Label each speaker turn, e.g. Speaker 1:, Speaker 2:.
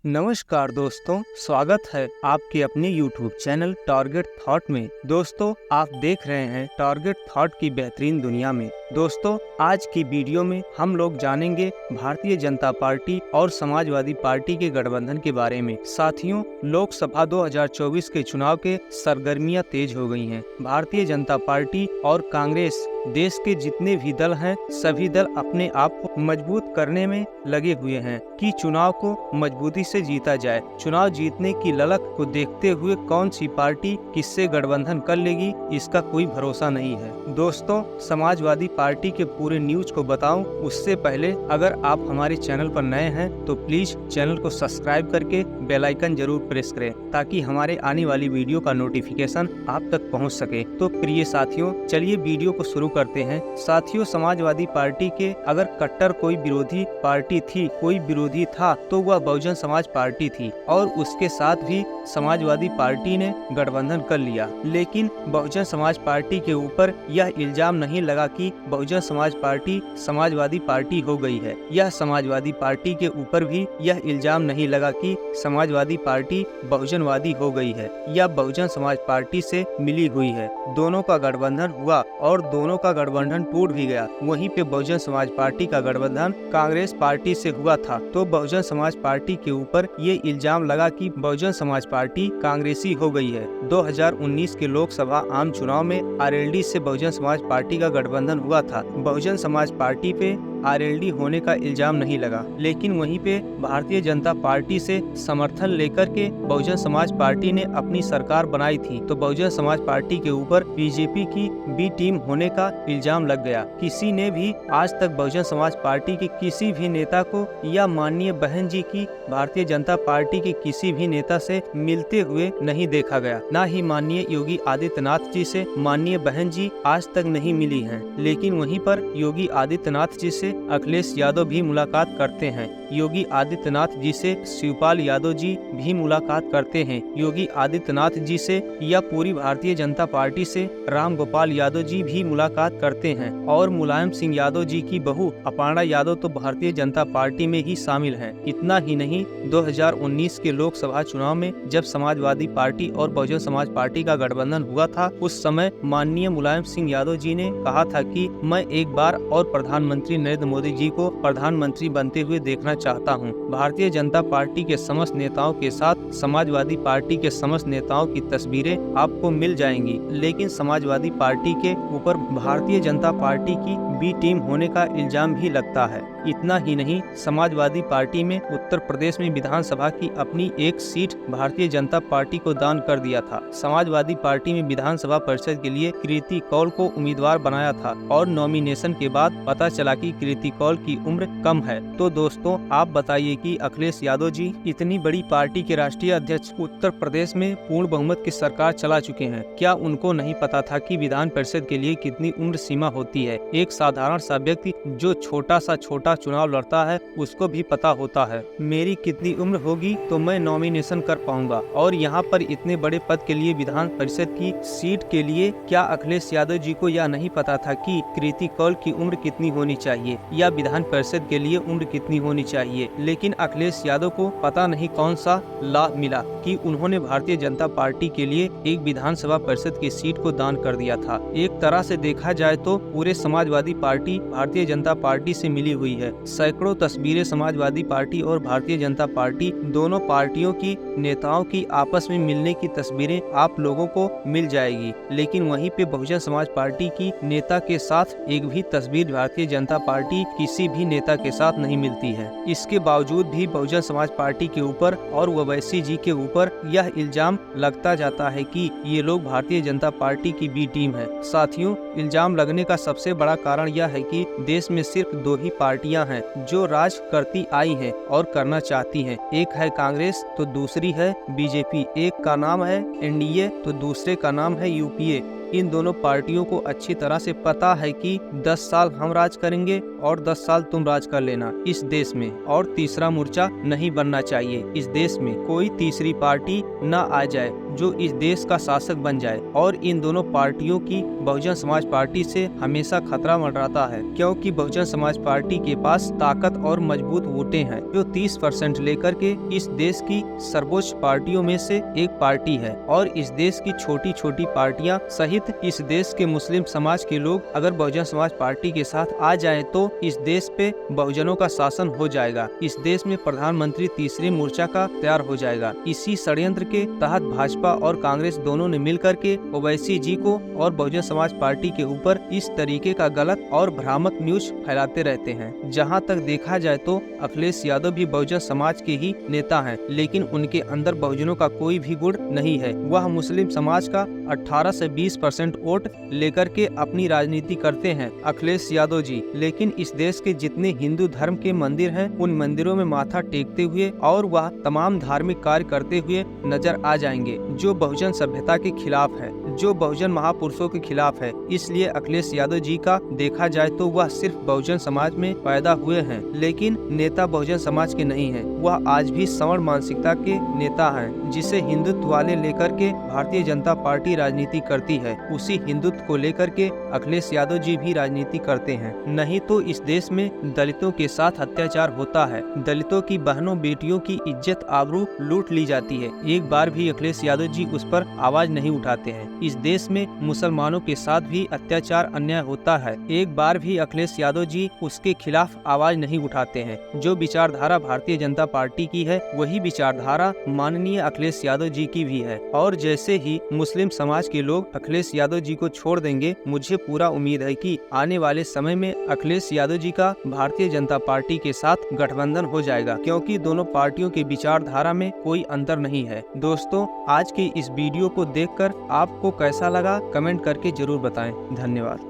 Speaker 1: नमस्कार दोस्तों, स्वागत है आपके अपने YouTube चैनल टारगेट थॉट में। दोस्तों, आप देख रहे हैं टारगेट थॉट की बेहतरीन दुनिया में। दोस्तों, आज की वीडियो में हम लोग जानेंगे भारतीय जनता पार्टी और समाजवादी पार्टी के गठबंधन के बारे में। साथियों, लोकसभा 2024 के चुनाव के सरगर्मियां तेज हो गई हैं। भारतीय जनता पार्टी और कांग्रेस देश के जितने भी दल हैं, सभी दल अपने आप को मजबूत करने में लगे हुए हैं कि चुनाव को मजबूती से जीता जाए। चुनाव जीतने की ललक को देखते हुए कौन सी पार्टी किससे गठबंधन कर लेगी, इसका कोई भरोसा नहीं है। दोस्तों, समाजवादी पार्टी के पूरे न्यूज को बताऊं उससे पहले अगर आप हमारे चैनल पर नए हैं तो प्लीज चैनल को सब्सक्राइब करके बेल आइकन जरूर प्रेस करें ताकि हमारे आने वाली वीडियो का नोटिफिकेशन आप तक पहुंच सके। तो प्रिय साथियों, चलिए वीडियो को शुरू करते हैं। साथियों, समाजवादी पार्टी के अगर कट्टर कोई विरोधी पार्टी थी, कोई विरोधी था तो वह बहुजन समाज पार्टी थी और उसके साथ भी समाजवादी पार्टी ने गठबंधन कर लिया। लेकिन बहुजन समाज पार्टी के ऊपर यह इल्जाम नहीं लगा कि बहुजन समाज पार्टी समाजवादी पार्टी हो गई है। यह समाजवादी पार्टी के ऊपर भी यह इल्जाम नहीं लगा कि समाजवादी पार्टी बहुजनवादी हो गई है या बहुजन समाज पार्टी से मिली हुई है। दोनों का गठबंधन हुआ और दोनों का गठबंधन टूट भी गया। वहीं पे बहुजन समाज पार्टी का गठबंधन कांग्रेस पार्टी से हुआ था तो बहुजन समाज पार्टी के ऊपर ये इल्जाम लगा कि बहुजन समाज पार्टी कांग्रेसी हो गई है। 2019 के लोकसभा आम चुनाव में आरएलडी से बहुजन समाज पार्टी का गठबंधन हुआ था। बहुजन समाज पार्टी पे आरएलडी होने का इल्जाम नहीं लगा, लेकिन वहीं पे भारतीय जनता पार्टी से समर्थन लेकर के बहुजन समाज पार्टी ने अपनी सरकार बनाई थी तो बहुजन समाज पार्टी के ऊपर बीजेपी की बी टीम होने का इल्जाम लग गया। किसी ने भी आज तक बहुजन समाज पार्टी के किसी भी नेता को या माननीय बहन जी की भारतीय जनता पार्टी के किसी भी नेता से मिलते हुए नहीं देखा गया। न ही माननीय योगी आदित्यनाथ जी से माननीय बहन जी आज तक नहीं मिली हैं। लेकिन वहीं पर योगी आदित्यनाथ जी से अखिलेश यादव भी मुलाकात करते हैं। योगी आदित्यनाथ जी से शिवपाल यादव जी भी मुलाकात करते हैं। योगी आदित्यनाथ जी से या पूरी भारतीय जनता पार्टी से राम गोपाल यादव जी भी मुलाकात करते हैं और मुलायम सिंह यादव जी की बहू अपर्णा यादव तो भारतीय जनता पार्टी में ही शामिल हैं। इतना ही नहीं, 2019 के लोकसभा चुनाव में जब समाजवादी पार्टी और बहुजन समाज पार्टी का गठबंधन हुआ था, उस समय माननीय मुलायम सिंह यादव जी ने कहा था कि मैं एक बार और प्रधानमंत्री नरेंद्र मोदी जी को प्रधानमंत्री बनते हुए देखना चाहता हूं। भारतीय जनता पार्टी के समस्त नेताओं के साथ समाजवादी पार्टी के समस्त नेताओं की तस्वीरें आपको मिल जाएंगी, लेकिन समाजवादी पार्टी के ऊपर भारतीय जनता पार्टी की बी टीम होने का इल्जाम भी लगता है। इतना ही नहीं, समाजवादी पार्टी में उत्तर प्रदेश में विधानसभा की अपनी एक सीट भारतीय जनता पार्टी को दान कर दिया था। समाजवादी पार्टी में विधानसभा परिषद के लिए कीर्ति कौल को उम्मीदवार बनाया था और नॉमिनेशन के बाद पता चला कि कीर्ति कौल की उम्र कम है। तो दोस्तों, आप बताइए कि अखिलेश यादव जी इतनी बड़ी पार्टी के राष्ट्रीय अध्यक्ष उत्तर प्रदेश में पूर्ण बहुमत की सरकार चला चुके हैं, क्या उनको नहीं पता था कि विधान परिषद के लिए कितनी उम्र सीमा होती है? एक साधारण सा व्यक्ति जो छोटा चुनाव लड़ता है उसको भी पता होता है मेरी कितनी उम्र होगी तो मैं नॉमिनेशन कर पाऊंगा। और यहाँ पर इतने बड़े पद के लिए विधान परिषद की सीट के लिए क्या अखिलेश यादव जी को यह नहीं पता था कि कीर्ति कौल की उम्र कितनी होनी चाहिए या विधान परिषद के लिए उम्र कितनी होनी चाहिए? लेकिन अखिलेश यादव को पता नहीं कौन सा लाभ मिला कि उन्होंने भारतीय जनता पार्टी के लिए एक विधानसभा परिषद की सीट को दान कर दिया था। एक तरह से देखा जाए तो पूरे समाजवादी पार्टी भारतीय जनता पार्टी से मिली हुई है। सैकड़ों तस्वीरें समाजवादी पार्टी और भारतीय जनता पार्टी दोनों पार्टियों की नेताओं की आपस में मिलने की तस्वीरें आप लोगों को मिल जाएगी, लेकिन वहीं पे बहुजन समाज पार्टी की नेता के साथ एक भी तस्वीर भारतीय जनता पार्टी किसी भी नेता के साथ नहीं मिलती है। इसके बावजूद भी बहुजन समाज पार्टी के ऊपर और ओवैसी जी के ऊपर यह इल्जाम लगता जाता है कि ये लोग भारतीय जनता पार्टी की बी टीम है। साथियों, इल्जाम लगने का सबसे बड़ा कारण यह है कि देश में सिर्फ दो ही पार्टियां हैं जो राज करती आई हैं और करना चाहती हैं। एक है कांग्रेस तो दूसरी है बीजेपी। एक का नाम है एनडीए तो दूसरे का नाम है यूपीए। इन दोनों पार्टियों को अच्छी तरह से पता है कि 10 साल हम राज करेंगे और 10 साल तुम राज कर लेना इस देश में, और तीसरा मोर्चा नहीं बनना चाहिए। इस देश में कोई तीसरी पार्टी न आ जाए जो इस देश का शासक बन जाए। और इन दोनों पार्टियों की बहुजन समाज पार्टी से हमेशा खतरा मंडराता है, क्योंकि बहुजन समाज पार्टी के पास ताकत और मजबूत वोटें हैं, जो 30% लेकर के इस देश की सर्वोच्च पार्टियों में से एक पार्टी है। और इस देश की छोटी छोटी पार्टियां सहित इस देश के मुस्लिम समाज के लोग अगर बहुजन समाज पार्टी के साथ आ जाएं तो इस देश पे बहुजनों का शासन हो जाएगा। इस देश में प्रधानमंत्री तीसरे मोर्चा का तैयार हो जाएगा। इसी षड्यंत्र के तहत भाजपा और कांग्रेस दोनों ने मिलकर के ओवैसी जी को और बहुजन समाज पार्टी के ऊपर इस तरीके का गलत और भ्रामक न्यूज फैलाते रहते हैं। जहां तक देखा जाए तो अखिलेश यादव भी बहुजन समाज के ही नेता हैं, लेकिन उनके अंदर बहुजनों का कोई भी गुण नहीं है। वह मुस्लिम समाज का 18 से 20% वोट लेकर के अपनी राजनीति करते हैं अखिलेश यादव जी। लेकिन इस देश के जितने हिंदू धर्म के मंदिर हैं, उन मंदिरों में माथा टेकते हुए और वह तमाम धार्मिक कार्य करते हुए नजर आ जाएंगे, जो बहुजन सभ्यता के खिलाफ है, जो बहुजन महापुरुषों के खिलाफ है। इसलिए अखिलेश यादव जी का देखा जाए तो वह सिर्फ बहुजन समाज में पैदा हुए हैं, लेकिन नेता बहुजन समाज के नहीं हैं। वह आज भी सवर्ण मानसिकता के नेता हैं, जिसे हिंदुत्व वाले लेकर के भारतीय जनता पार्टी राजनीति करती है। उसी हिंदुत्व को लेकर के अखिलेश यादव जी भी राजनीति करते हैं। नहीं तो इस देश में दलितों के साथ अत्याचार होता है, दलितों की बहनों बेटियों की इज्जत आबरू लूट ली जाती है। एक बार भी अखिलेश यादव जी उस पर आवाज नहीं उठाते हैं। इस देश में मुसलमानों के साथ भी अत्याचार अन्याय होता है, एक बार भी अखिलेश यादव जी उसके खिलाफ आवाज नहीं उठाते हैं। जो विचारधारा भारतीय जनता पार्टी की है, वही विचारधारा माननीय अखिलेश यादव जी की भी है। और जैसे ही मुस्लिम समाज के लोग अखिलेश यादव जी को छोड़ देंगे, मुझे पूरा उम्मीद है कि आने वाले समय में अखिलेश यादव जी का भारतीय जनता पार्टी के साथ गठबंधन हो जाएगा, क्योंकि दोनों पार्टियों के विचारधारा में कोई अंतर नहीं है। दोस्तों, आज की इस वीडियो को देखकर आपको कैसा लगा कमेंट करके जरूर बताएं। धन्यवाद।